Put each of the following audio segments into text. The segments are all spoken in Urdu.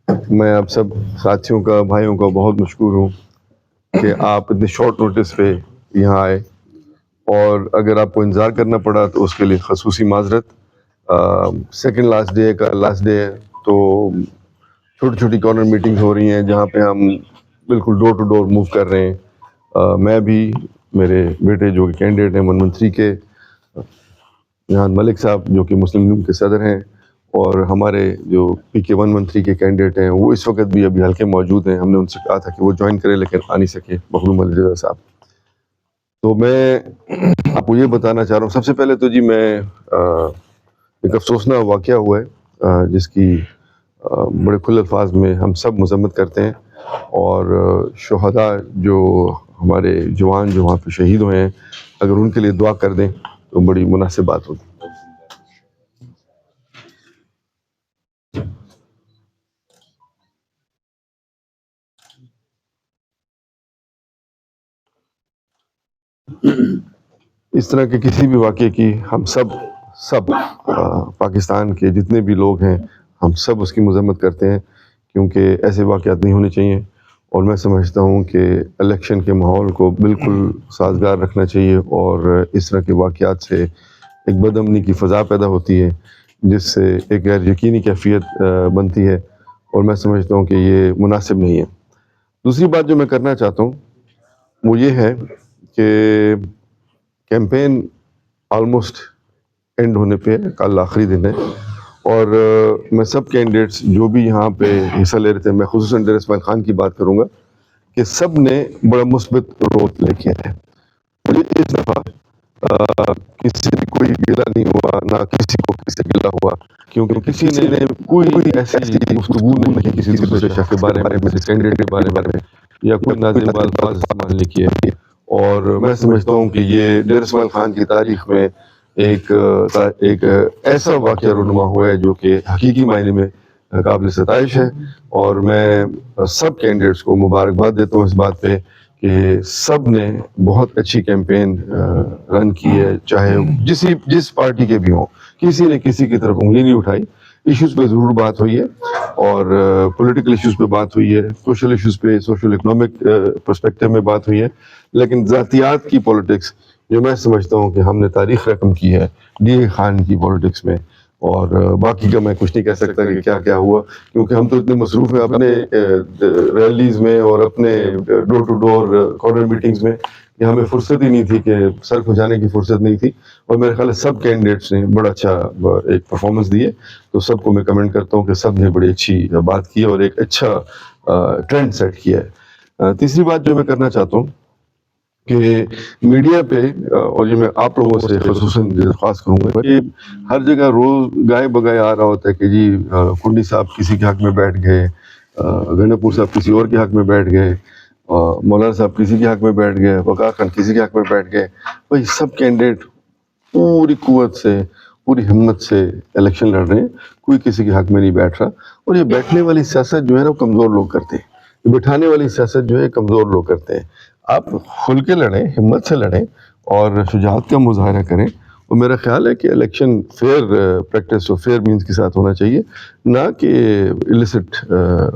میں آپ سب ساتھیوں کا، بھائیوں کا بہت مشکور ہوں کہ آپ اتنے شارٹ نوٹس پہ یہاں آئے، اور اگر آپ کو انتظار کرنا پڑا تو اس کے لیے خصوصی معذرت۔ سیکنڈ لاسٹ ڈے ہے، تو چھوٹی چھوٹی کارنر میٹنگز ہو رہی ہیں جہاں پہ ہم بالکل ڈور ٹو ڈور موو کر رہے ہیں۔ میں بھی، میرے بیٹے جو کہ کینڈیڈیٹ ہیں منتری کے، جہاں ملک صاحب جو کہ مسلم لیگ کے صدر ہیں، اور ہمارے جو PK1 منتری کے کینڈیڈیٹ ہیں وہ اس وقت بھی ابھی حلقے موجود ہیں۔ ہم نے ان سے کہا تھا کہ وہ جوائن کرے لیکن آ نہیں سکے، مخدوم علی رضا صاحب۔ تو میں آپ کو یہ بتانا چاہ رہا ہوں، سب سے پہلے تو جی میں ایک افسوسناک واقعہ ہوا ہے جس کی بڑے کھلے الفاظ میں ہم سب مذمت کرتے ہیں، اور شہداء جو ہمارے جوان جو وہاں پہ شہید ہوئے ہیں، اگر ان کے لیے دعا کر دیں تو بڑی مناسب بات ہوگی۔ اس طرح کے کسی بھی واقعے کی ہم سب پاکستان کے جتنے بھی لوگ ہیں، ہم سب اس کی مذمت کرتے ہیں، کیونکہ ایسے واقعات نہیں ہونے چاہیے۔ اور میں سمجھتا ہوں کہ الیکشن کے ماحول کو بالکل سازگار رکھنا چاہیے، اور اس طرح کے واقعات سے ایک بد امنی کی فضا پیدا ہوتی ہے جس سے ایک غیر یقینی کیفیت بنتی ہے، اور میں سمجھتا ہوں کہ یہ مناسب نہیں ہے۔ دوسری بات جو میں کرنا چاہتا ہوں وہ یہ ہے کہ کیمپین آلموسٹ اینڈ ہونے پہ ہے، کل آخری دن ہے، اور میں سب کینڈیڈیٹس جو بھی یہاں پہ حصہ لے رہے تھے، میں خصوصاً ڈیر اسماعیل خان کی بات کروں گا کہ سب نے بڑا مثبت رول پلے کیا ہے۔ مجھے اس دفعہ کسی سے کوئی گلا نہیں ہوا، نہ کسی کو کسی سے گلا ہوا، کیونکہ کسی نے کوئی ایسی گفتگو نہیں کی کسی دوسرے شخص کے بارے میں، کسی کینڈیڈیٹ کے بارے میں، یا کوئی نازیبا الفاظ استعمال نہیں کیے۔ اور میں سمجھتا ہوں کہ یہ ڈیر اسماعیل خان کی تاریخ میں ایک ایسا واقعہ رونما ہوا ہے جو کہ حقیقی معنی میں قابل ستائش ہے، اور میں سب کینڈیڈیٹس کو مبارکباد دیتا ہوں اس بات پہ کہ سب نے بہت اچھی کیمپین رن کی ہے، چاہے جس پارٹی کے بھی ہوں، کسی نے کسی کی طرف انگلی نہیں اٹھائی۔ ایشوز پہ ضرور بات ہوئی ہے، اور پولیٹیکل ایشوز پہ بات ہوئی ہے، سوشل ایشوز پہ، سوشل اکنامک پرسپیکٹو میں بات ہوئی ہے، لیکن ذاتیات کی پولیٹکس جو میں سمجھتا ہوں کہ ہم نے تاریخ رقم کی ہے DA خان کی پولیٹکس میں، اور باقی کا میں کچھ نہیں کہہ سکتا کہ کیا کیا ہوا، کیونکہ ہم تو اتنے مصروف ہیں اپنے ریلیز میں اور اپنے ڈور ٹو ڈور کارنر میٹنگز میں کہ ہمیں فرصت ہی نہیں تھی، کہ سر کھجانے کی فرصت نہیں تھی۔ اور میرے خیال ہے سب کینڈیڈیٹس نے بڑا اچھا ایک پرفارمنس دی ہے، تو سب کو میں کمنٹ کرتا ہوں کہ سب نے بڑی اچھی بات کی اور ایک اچھا ٹرینڈ سیٹ کیا ہے۔ تیسری بات جو میں کرنا چاہتا ہوں کہ میڈیا پہ، اور یہ میں آپ لوگوں سے خصوصاً درخواست کروں گا کہ ہر جگہ روز گائے بگائے آ رہا ہوتا ہے کہ جی کنڈی صاحب کسی کے حق میں بیٹھ گئے، گنڈا پور صاحب کسی اور کے حق میں بیٹھ گئے، مولانا صاحب کسی کے حق میں بیٹھ گئے، وقار خان کسی کے حق میں بیٹھ گئے۔ بھائی سب کینڈیڈیٹ پوری قوت سے، پوری ہمت سے الیکشن لڑ رہے ہیں، کوئی کسی کے حق میں نہیں بیٹھ رہا۔ اور یہ بیٹھنے والی سیاست جو ہے نا وہ کمزور لوگ کرتے ہیں، یہ بٹھانے والی سیاست جو ہے کمزور لوگ کرتے ہیں۔ آپ کھل کے لڑیں، ہمت سے لڑیں، اور شجاعت کا مظاہرہ کریں، اور میرا خیال ہے کہ الیکشن فیئر پریکٹس اور فیئر مینز کے ساتھ ہونا چاہیے، نہ کہ illicit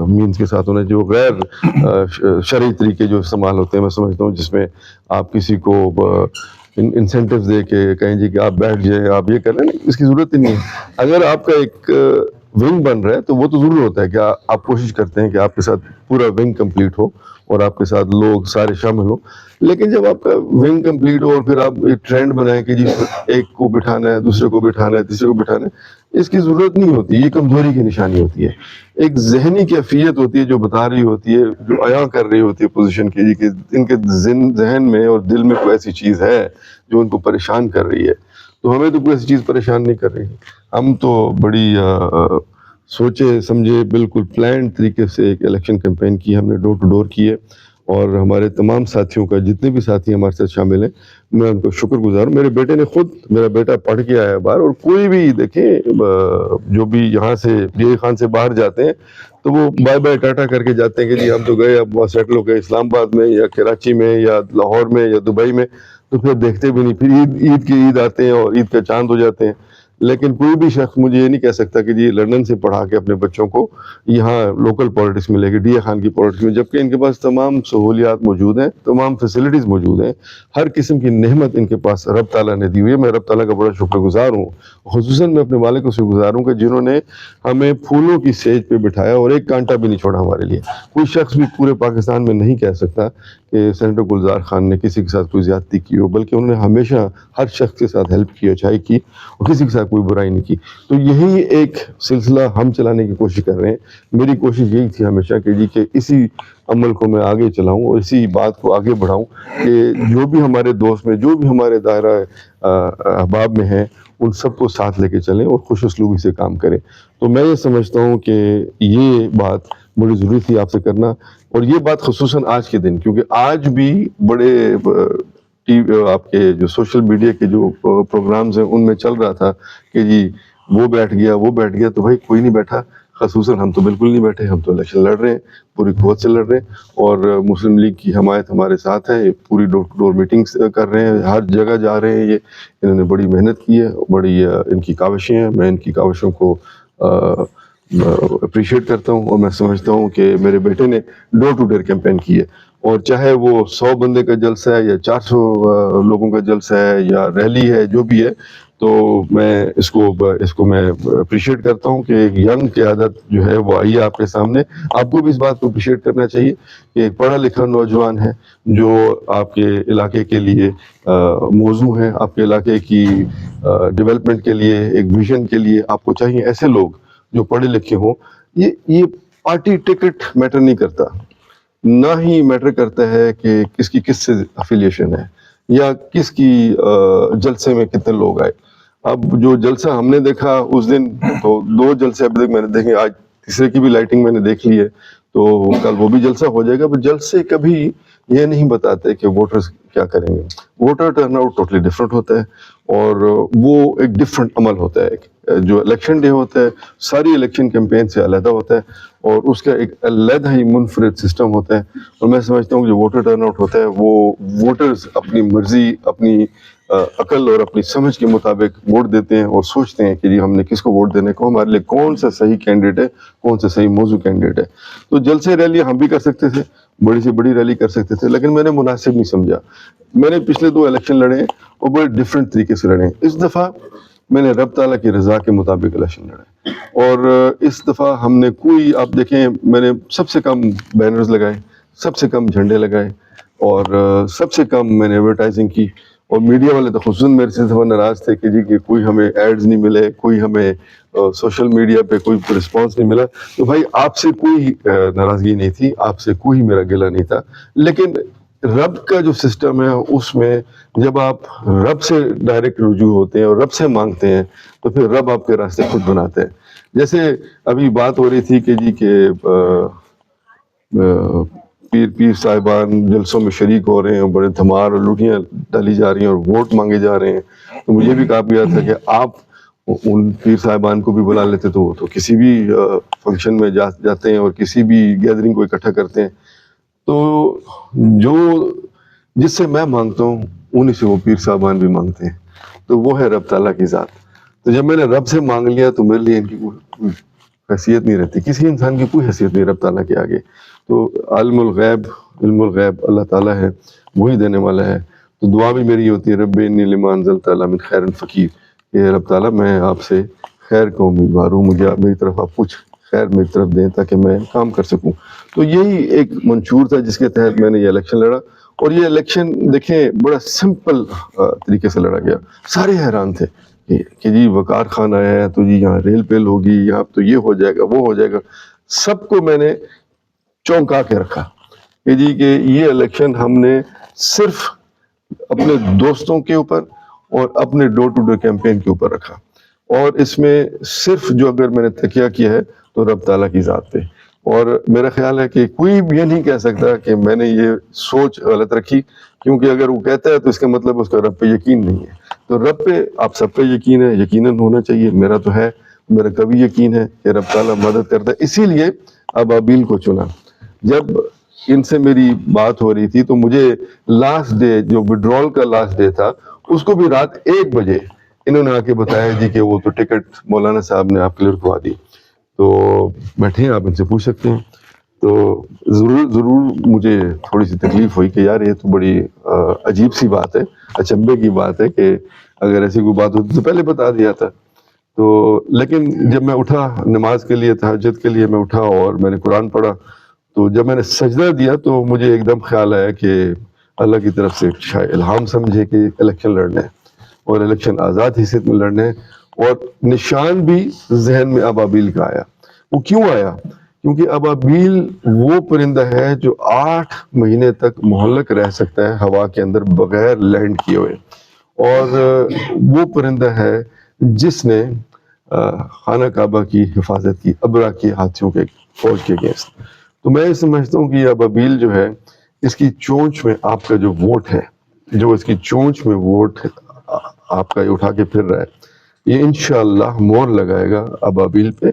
مینز کے ساتھ ہونا چاہیے، وہ غیر شرعی طریقے جو استعمال ہوتے ہیں، میں سمجھتا ہوں جس میں آپ کسی کو انسینٹیوز دے کے کہیں جی کہ آپ بیٹھ جائیں، آپ یہ کر لیں، اس کی ضرورت ہی نہیں ہے۔ اگر آپ کا ایک ونگ بن رہا ہے تو وہ تو ضرور ہوتا ہے کہ آپ کوشش کرتے ہیں کہ آپ کے ساتھ پورا ونگ کمپلیٹ ہو اور آپ کے ساتھ لوگ سارے شامل ہو، لیکن جب آپ کا ونگ کمپلیٹ ہو اور پھر آپ ایک ٹرینڈ بنائیں کہ جی ایک کو بٹھانا ہے، دوسرے کو بٹھانا ہے، تیسرے کو بٹھانا ہے، اس کی ضرورت نہیں ہوتی، یہ کمزوری کی نشانی ہوتی ہے۔ ایک ذہنی کیفیت ہوتی ہے جو بتا رہی ہوتی ہے، جو عیاں کر رہی ہوتی ہے پوزیشن کی، کہ ان کے ذہن میں اور دل میں کوئی ایسی چیز ہے جو ان کو پریشان کر رہی ہے۔ تو ہمیں تو کوئی ایسی چیز پریشان نہیں کر رہی، ہم تو بڑی سوچے سمجھے بالکل پلانڈ طریقے سے ایک الیکشن کیمپین کی ہم نے، ڈور ٹو ڈور کی ہے، اور ہمارے تمام ساتھیوں کا، جتنے بھی ساتھی ہمارے ساتھ شامل ہیں، میں ان کو شکر گزار ہوں۔ میرے بیٹے نے خود، میرا بیٹا پڑھ کے آیا باہر، اور کوئی بھی دیکھیں جو بھی یہاں سے DA خان سے باہر جاتے ہیں تو وہ بائے بائے ٹاٹا کر کے جاتے ہیں کہ جی ہم تو گئے، اب وہاں سیٹل ہو گئے اسلام آباد میں یا کراچی میں یا لاہور میں یا دبئی میں، تو پھر دیکھتے بھی نہیں، پھر عید کی عید آتے ہیں اور عید کا چاند ہو جاتے ہیں۔ لیکن کوئی بھی شخص مجھے یہ نہیں کہہ سکتا کہ جی لندن سے پڑھا کے اپنے بچوں کو یہاں لوکل پالیٹکس میں لے کے ڈی اے خان کی پالیٹکس میں، جبکہ ان کے پاس تمام سہولیات موجود ہیں، تمام فیسلٹیز موجود ہیں، ہر قسم کی نعمت ان کے پاس رب تعالیٰ نے دی ہوئی ہے. میں رب تعالیٰ کا بڑا شکر گزار ہوں. خصوصاً میں اپنے والد کو شکر گزار ہوں کہ جنہوں نے ہمیں پھولوں کی سیج پہ بٹھایا اور ایک کانٹا بھی نہیں چھوڑا ہمارے لیے. کوئی شخص بھی پورے پاکستان میں نہیں کہہ سکتا کہ سینیٹر گلزار خان نے کسی کے ساتھ کوئی زیادتی کی ہو، بلکہ انہوں نے ہمیشہ ہر شخص کے ساتھ ہیلپ کی، اچھائی کی، اور کسی کے ساتھ کوئی برائی نہیں کی. تو یہی ایک سلسلہ ہم چلانے کی کوشش کر رہے ہیں. میری کوشش یہی تھی ہمیشہ کہ جی کہ اسی عمل کو میں آگے چلاؤں اور اسی بات کو آگے بڑھاؤں کہ جو بھی ہمارے دوست میں، جو بھی ہمارے دائرہ احباب میں ہیں، ان سب کو ساتھ لے کے چلیں اور خوش اسلوبی سے کام کریں. تو میں یہ سمجھتا ہوں کہ یہ بات بڑی ضروری تھی آپ سے کرنا، اور یہ بات خصوصاً آج کے دن، کیونکہ آج بھی بڑے آپ کے جو سوشل میڈیا کے جو پروگرامز ہیں ان میں چل رہا تھا کہ جی وہ بیٹھ گیا، وہ بیٹھ گیا. تو بھائی کوئی نہیں بیٹھا، خصوصاً ہم تو بالکل نہیں بیٹھے. ہم تو الیکشن لڑ رہے ہیں، پوری قوت سے لڑ رہے ہیں، اور مسلم لیگ کی حمایت ہمارے ساتھ ہے. پوری ڈور ٹو ڈور میٹنگز کر رہے ہیں، ہر جگہ جا رہے ہیں. یہ انہوں نے بڑی محنت کی ہے، بڑی ان کی کاوشیں ہیں. میں ان کی کاوشوں کو اپریشیٹ کرتا ہوں، اور میں سمجھتا ہوں کہ میرے بیٹے نے ڈور ٹو ڈور کیمپین کی ہے، اور چاہے وہ 100 بندے کا جلسہ ہے یا 400 لوگوں کا جلسہ ہے یا ریلی ہے، جو بھی ہے، تو میں اس کو میں اپریشیٹ کرتا ہوں کہ ایک ینگ قیادت جو ہے وہ آئی ہے آپ کے سامنے. آپ کو بھی اس بات کو اپریشیٹ کرنا چاہیے کہ ایک پڑھا لکھا نوجوان ہے جو آپ کے علاقے کے لیے موزوں ہے، آپ کے علاقے کی ڈیولپمنٹ کے لیے، ایک ویژن کے لیے آپ کو چاہیے ایسے لوگ جو پڑھے لکھے ہوں. یہ پارٹی ٹکٹ میٹر نہیں کرتا، نہ ہی میٹر کرتا ہے کہ کس کی کس سے افیلیشن ہے یا کس کی جلسے میں کتنے لوگ آئے. اب جو جلسہ ہم نے دیکھا اس دن، تو 2 جلسے ابھی تک میں نے دیکھے، آج تیسرے کی بھی لائٹنگ میں نے دیکھ لی ہے، تو کل وہ بھی جلسہ ہو جائے گا. بٹ جلسے کبھی یہ نہیں بتاتے کہ ووٹرز کیا کریں گے. Voter turn out totally different ہوتا ہے، اور وہ ایک ڈفرینٹ عمل ہوتا ہے. جو الیکشن ڈے ہوتا ہے ساری الیکشن کیمپین سے علیحدہ ہوتا ہے، اور اس کا ایک علیحدہ ہی منفرد سسٹم ہوتا ہے. اور میں سمجھتا ہوں کہ جو ووٹر ٹرن آؤٹ ہوتا ہے وہ ووٹرز اپنی مرضی، اپنی عقل اور اپنی سمجھ کے مطابق ووٹ دیتے ہیں، اور سوچتے ہیں کہ جی ہم نے کس کو ووٹ دینے کو، ہمارے لیے کون سا صحیح کینڈیڈیٹ ہے، کون سا صحیح موضوع کینڈیڈیٹ ہے. تو جلسے ریلی ہم بھی کر سکتے تھے، بڑی سے بڑی ریلی کر سکتے تھے، لیکن میں نے مناسب نہیں سمجھا. میں نے پچھلے 2 الیکشن لڑے ہیں اور بڑے ڈفرینٹ طریقے سے لڑے ہیں. اس دفعہ میں نے رب تعالیٰ کی رضا کے مطابق الیکشن لڑے، اور اس دفعہ ہم نے کوئی، آپ دیکھیں میں نے سب سے کم بینرز لگائے، سب سے کم جھنڈے لگائے، اور سب سے کم میں نے ایڈورٹائزنگ کی. اور میڈیا والے تو خصوصاً میرے سے ناراض تھے کہ جی کہ کوئی ہمیں ایڈز نہیں ملے، کوئی ہمیں سوشل میڈیا پہ کوئی رسپانس نہیں ملا. تو بھائی آپ سے کوئی ناراضگی نہیں تھی، آپ سے کوئی میرا گلہ نہیں تھا. لیکن رب کا جو سسٹم ہے اس میں جب آپ رب سے ڈائریکٹ رجوع ہوتے ہیں اور رب سے مانگتے ہیں تو پھر رب آپ کے راستے خود بناتے ہیں. جیسے ابھی بات ہو رہی تھی کہ جی کہ پیر صاحبان جلسوں میں شریک ہو رہے ہیں، بڑے دھمار اور لوٹیاں ڈالی جا رہی ہیں اور ووٹ مانگے جا رہے ہیں. تو مجھے بھی کہا گیا تھا کہ آپ ان پیر صاحبان کو بھی بلا لیتے تو وہ تو کسی بھی فنکشن میں جاتے ہیں اور کسی بھی گیدرنگ کو اکٹھا کرتے ہیں. تو جس سے میں مانگتا ہوں انہی سے وہ پیر صاحبان بھی مانگتے ہیں. تو وہ ہے رب تعالیٰ کی ذات. تو جب میں نے رب سے مانگ لیا تو میرے لیے ان کی کوئی حیثیت نہیں رہتی، کسی انسان کی کوئی حیثیت نہیں رب تعالیٰ کے آگے. تو علم الغیب اللہ تعالیٰ ہے، وہی دینے والا ہے. تو دعا بھی میری ہوتی ہے رب انی لما انزلت علی من خیر فقیر، کہ رب تعالیٰ میں آپ سے خیر کا امیدوار ہوں، مجھے میری طرف آپ کچھ خیر میری طرف دیں تاکہ میں کام کر سکوں. تو یہی ایک منشور تھا جس کے تحت میں نے یہ الیکشن لڑا. اور یہ الیکشن دیکھیں بڑا سمپل طریقے سے لڑا گیا. سارے حیران تھے کہ جی وقار خان آیا ہے تو جی یہاں ریل پیل ہوگی، یہاں تو یہ ہو جائے گا، وہ ہو جائے گا. سب کو میں نے چونکا کے رکھا کہ جی کہ یہ الیکشن ہم نے صرف اپنے دوستوں کے اوپر اور اپنے ڈور ٹو ڈور کیمپین کے اوپر رکھا، اور اس میں صرف جو اگر میں نے تکیہ کیا ہے تو رب تعالیٰ کی ذات پہ. اور میرا خیال ہے کہ کوئی بھی یہ نہیں کہہ سکتا کہ میں نے یہ سوچ غلط رکھی، کیونکہ اگر وہ کہتا ہے تو اس کا مطلب اس کا رب پہ یقین نہیں ہے. تو رب پہ آپ سب پہ یقین ہے، یقیناً ہونا چاہیے. میرا تو ہے، میرا کبھی یقین ہے کہ رب تعالیٰ مدد کرتا ہے. اسی لیے ابابیل کو چنا. جب ان سے میری بات ہو رہی تھی تو مجھے لاسٹ ڈے جو وڈرال کا لاسٹ ڈے تھا اس کو بھی رات 1 بجے انہوں نے آ کے بتایا جی کہ وہ تو ٹکٹ مولانا صاحب نے آپ کے لیے رکوا دی. تو بیٹھے ہیں آپ ان سے پوچھ سکتے ہیں. تو ضرور مجھے تھوڑی سی تکلیف ہوئی کہ یار یہ تو بڑی عجیب سی بات ہے, اچنبے کی بات ہے کہ اگر ایسی کوئی بات ہوتی تو پہلے بتا دیا تھا. تو لیکن جب میں اٹھا نماز کے لیے, تہجد کے لیے میں اٹھا اور میں نے قرآن پڑھا, تو جب میں نے سجدہ دیا تو مجھے ایک دم خیال آیا کہ اللہ کی طرف سے الہام سمجھے کہ الیکشن لڑنا ہے, اور الیکشن آزاد حیثیت میں لڑنا ہے. اور نشان بھی ذہن میں ابابیل کا آیا. وہ کیوں آیا؟ کیونکہ ابابیل وہ پرندہ ہے جو 8 مہینے تک معلق رہ سکتا ہے ہوا کے اندر بغیر لینڈ کیے ہوئے, اور وہ پرندہ ہے جس نے خانہ کعبہ کی حفاظت کی ابرا کی ہاتھیوں کے فوج کے اگینسٹ. تو میں سمجھتا ہوں کہ یہ ابابیل جو ہے, اس کی چونچ میں آپ کا جو ووٹ ہے, جو اس کی چونچ میں ووٹ آپ کا اٹھا کے پھر رہا ہے, یہ انشاءاللہ مور لگائے گا ابابیل پہ.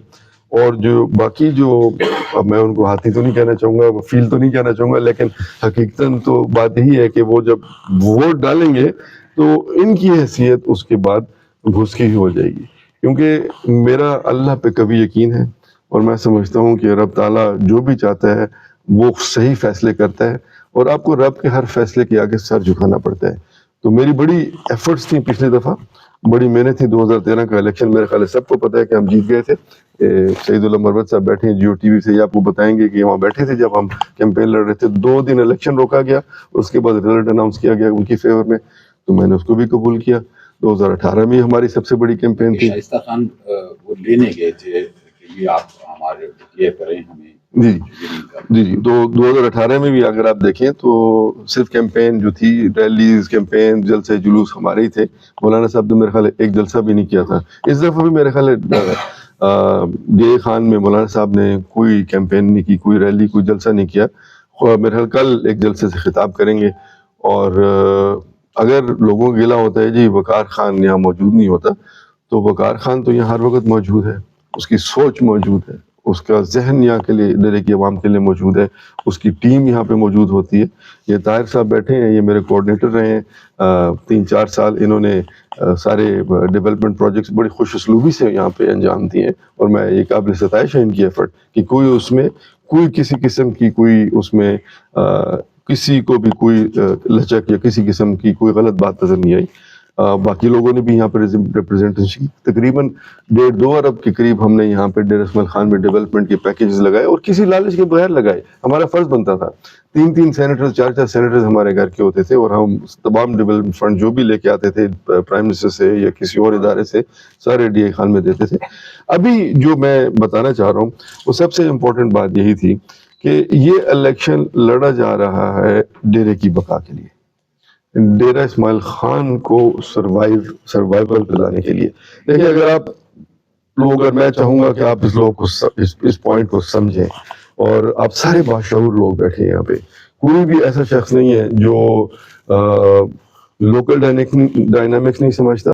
اور جو باقی جو, اب میں ان کو ہاتھی تو نہیں کہنا چاہوں گا, فیل تو نہیں کہنا چاہوں گا, لیکن حقیقتاً تو بات یہی ہے کہ وہ جب ووٹ ڈالیں گے تو ان کی حیثیت اس کے بعد گھس کی ہی ہو جائے گی. کیونکہ میرا اللہ پہ کبھی یقین ہے, اور میں سمجھتا ہوں کہ رب تعالیٰ جو بھی چاہتا ہے وہ صحیح فیصلے کرتا ہے, اور آپ کو رب کے ہر فیصلے کے آگے سر جھکانا پڑتا ہے. تو میری بڑی ایفرٹس تھیں پچھلی دفعہ, بڑی محنت تھی. 2013 کا الیکشن میرے خیال ہے سب کو پتہ ہے کہ ہم جیت گئے تھے. سعید اللہ مروت صاحب بیٹھے ہیں جیو ٹی وی سے, یہ آپ کو بتائیں گے کہ وہاں بیٹھے تھے جب ہم کیمپین لڑ رہے تھے. 2 دن الیکشن روکا گیا, اس کے بعد رزلٹ اناؤنس کیا گیا ان کی فیور میں, تو میں نے اس کو بھی قبول کیا. 2018 میں ہماری سب سے بڑی کیمپین تھی. شائستہ خان وہ لینے گئے تھے کہ آپ ہمارے یہ کریں ہمیں. جی تو 2018 میں بھی اگر آپ دیکھیں تو صرف کیمپین جو تھی, ریلیز, کیمپین, جلسے جلوس ہمارے ہی تھے. مولانا صاحب نے میرے خیال ہے ایک جلسہ بھی نہیں کیا تھا. اس دفعہ بھی میرے خیال ہے ڈے خان میں مولانا صاحب نے کوئی کیمپین نہیں کی, کوئی ریلی, کوئی جلسہ نہیں کیا. میرے خیال کل ایک جلسے سے خطاب کریں گے. اور اگر لوگوں کو گلا ہوتا ہے جی وقار خان یہاں موجود نہیں ہوتا, تو وقار خان تو یہاں ہر وقت موجود ہے. اس کی سوچ موجود ہے, اس کا ذہن یہاں کے لیے, ڈیرے کی عوام کے لیے موجود ہے, اس کی ٹیم یہاں پہ موجود ہوتی ہے. یہ طاہر صاحب بیٹھے ہیں, یہ میرے کوآرڈینیٹر رہے ہیں 3-4 سال. انہوں نے سارے ڈیولپمنٹ پروجیکٹس بڑی خوش اسلوبی سے یہاں پہ انجام دیے ہیں, اور میں یہ قابل ستائش ہے ان کی ایفرٹ کہ کوئی اس میں کوئی کسی قسم کی کوئی اس میں کسی کو بھی کوئی لچک یا کسی قسم کی کوئی غلط بات نظر نہیں آئی. باقی لوگوں نے بھی یہاں پہ ریپرزنٹیشن کی. تقریباً 1.5-2 ارب کے قریب ہم نے یہاں پہ ڈیر اسماعیل خان میں ڈیولپمنٹ کے پیکیجز لگائے, اور کسی لالچ کے بغیر لگائے. ہمارا فرض بنتا تھا. 3 سینیٹرز, 4 سینیٹرز ہمارے گھر کے ہوتے تھے, اور ہم تمام ڈیولپمنٹ فنڈ جو بھی لے کے آتے تھے پرائم منسٹر سے یا کسی اور ادارے سے, سارے ڈی اے خان میں دیتے تھے. ابھی جو میں بتانا چاہ رہا ہوں وہ سب سے امپورٹنٹ بات یہی تھی کہ یہ الیکشن لڑا جا رہا ہے ڈیرے کی بقا کے لیے, ڈیرہ اسماعیل خان کو سروائیول دلانے کے لیے. دیکھیں اگر آپ لوگ, اگر میں چاہوں گا کہ آپ اس لوگ کو اس پوائنٹ کو سمجھیں, اور آپ سارے باشعور لوگ بیٹھے ہیں یہاں پہ, کوئی بھی ایسا شخص نہیں ہے جو لوکل ڈائنامکس نہیں سمجھتا,